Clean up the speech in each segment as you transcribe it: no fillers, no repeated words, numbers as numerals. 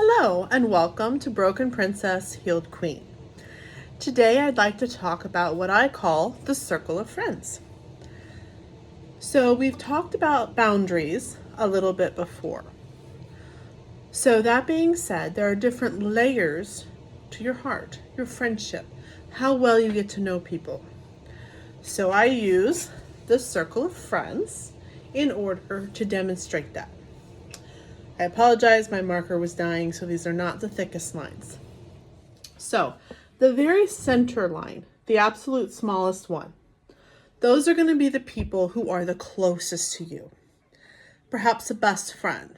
Hello and welcome to Broken Princess, Healed Queen. Today I'd like to talk about what I call the circle of friends. So we've talked about boundaries a little bit before. So that being said, there are different layers to your heart, your friendship, how well you get to know people. So I use the circle of friends in order to demonstrate that. I apologize, my marker was dying, so these are not the thickest lines. So the very center line, the absolute smallest one, those are going to be the people who are the closest to you. Perhaps a best friend,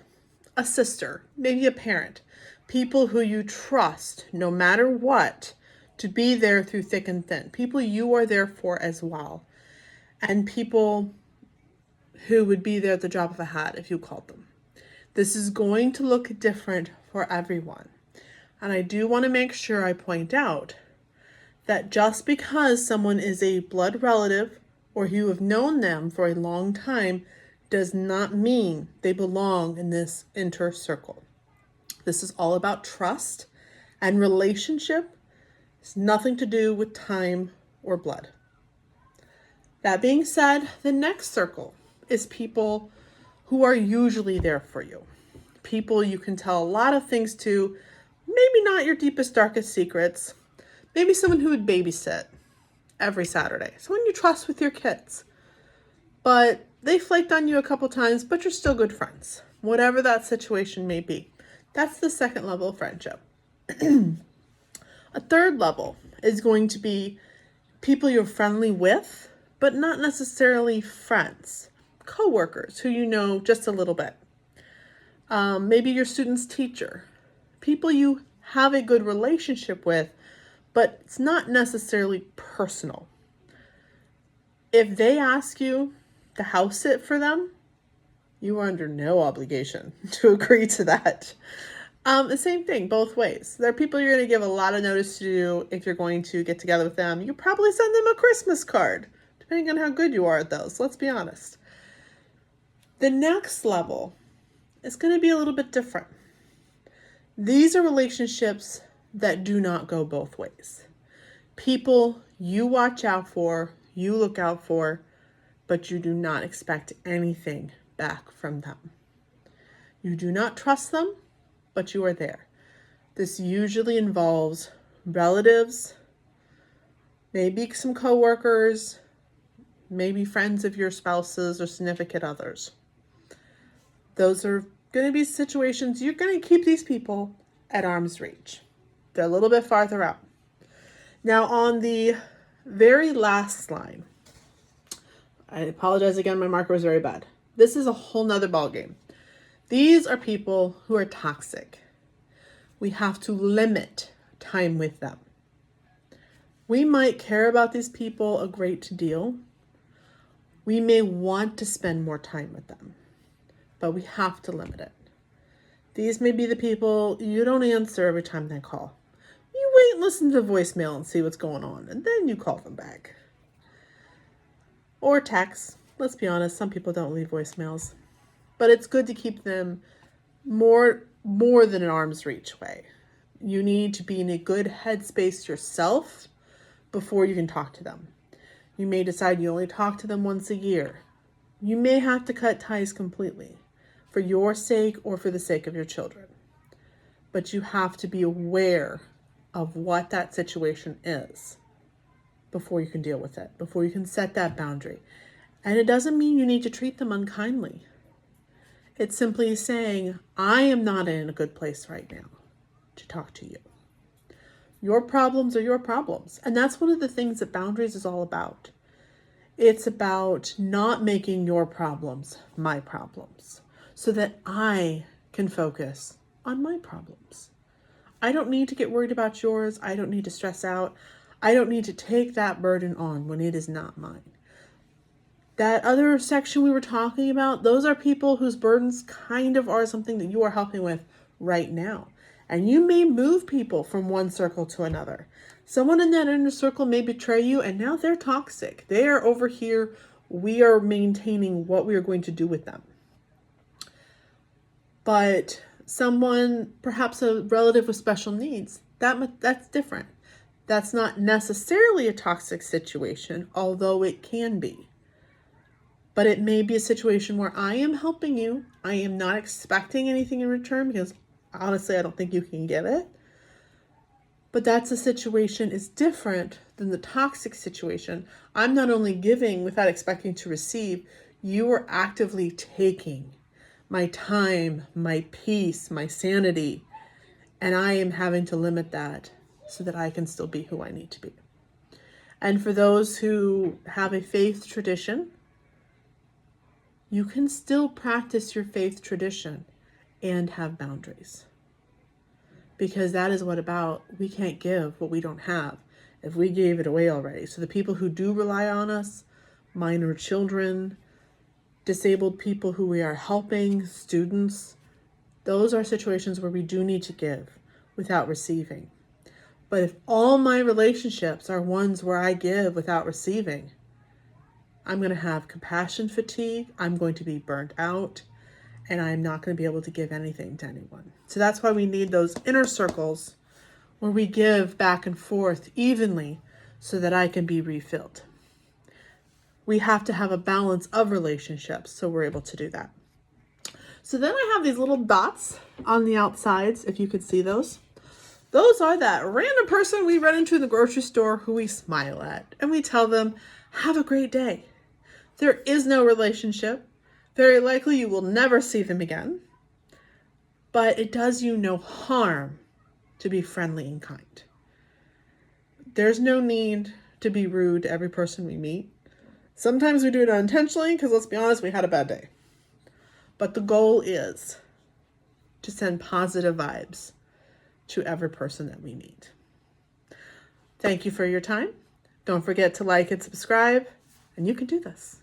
a sister, maybe a parent, people who you trust no matter what to be there through thick and thin, people you are there for as well, and people who would be there at the drop of a hat if you called them. This is going to look different for everyone. And I do want to make sure I point out that just because someone is a blood relative or you have known them for a long time does not mean they belong in this inner circle. This is all about trust and relationship. It's nothing to do with time or blood. That being said, the next circle is people who are usually there for you. People you can tell a lot of things to, maybe not your deepest, darkest secrets. Maybe someone who would babysit every Saturday. Someone you trust with your kids. But they flaked on you a couple times, but you're still good friends. Whatever that situation may be. That's the second level of friendship. A third level is going to be people you're friendly with, but not necessarily friends. Co-workers who you know just a little bit. Maybe your student's teacher. People you have a good relationship with, but it's not necessarily personal. If they ask you to house sit for them, you are under no obligation to agree to that. The same thing, both ways. There are people you're going to give a lot of notice to if you're going to get together with them. You probably send them a Christmas card, depending on how good you are at those. Let's be honest. The next level is going to be a little bit different. These are relationships that do not go both ways. People you watch out for, you look out for, but you do not expect anything back from them. You do not trust them, but you are there. This usually involves relatives, maybe some coworkers, maybe friends of your spouses or significant others. Those are going to be situations you're going to keep these people at arm's reach. They're a little bit farther out. Now on the very last line, I apologize again, my marker was very bad. This is a whole nother ballgame. These are people who are toxic. We have to limit time with them. We might care about these people a great deal. We may want to spend more time with them, but we have to limit it. These may be the people you don't answer every time they call. You wait and listen to the voicemail and see what's going on, and then you call them back. Or text. Let's be honest, some people don't leave voicemails. But it's good to keep them more than an arm's reach way. You need to be in a good headspace yourself before you can talk to them. You may decide you only talk to them once a year. You may have to cut ties completely for your sake or for the sake of your children. But you have to be aware of what that situation is before you can deal with it, before you can set that boundary. And it doesn't mean you need to treat them unkindly. It's simply saying, I am not in a good place right now to talk to you. Your problems are your problems. And that's one of the things that boundaries is all about. It's about not making your problems my problems so that I can focus on my problems. I don't need to get worried about yours. I don't need to stress out. I don't need to take that burden on when it is not mine. That other section we were talking about, those are people whose burdens kind of are something that you are helping with right now. And you may move people from one circle to another. Someone in that inner circle may betray you and now they're toxic. They are over here. We are maintaining what we are going to do with them. But someone, perhaps a relative with special needs, that's different. That's not necessarily a toxic situation, although it can be. But it may be a situation where I am helping you. I am not expecting anything in return because honestly, I don't think you can give it. But that's a situation is different than the toxic situation. I'm not only giving without expecting to receive, you are actively taking my time, my peace, my sanity, and I am having to limit that so that I can still be who I need to be. And for those who have a faith tradition, you can still practice your faith tradition and have boundaries. Because that is what about, we can't give what we don't have if we gave it away already. So the people who do rely on us, minor children, disabled people who we are helping, students, those are situations where we do need to give without receiving. But if all my relationships are ones where I give without receiving, I'm going to have compassion fatigue, I'm going to be burnt out, and I'm not going to be able to give anything to anyone. So that's why we need those inner circles where we give back and forth evenly so that I can be refilled. We have to have a balance of relationships so we're able to do that. So then I have these little dots on the outsides, if you could see those. Those are that random person we run into in the grocery store who we smile at and we tell them, have a great day. There is no relationship. Very likely you will never see them again, but it does you no harm to be friendly and kind. There's no need to be rude to every person we meet. Sometimes we do it unintentionally because, let's be honest, we had a bad day. But the goal is to send positive vibes to every person that we meet. Thank you for your time. Don't forget to like and subscribe, and you can do this.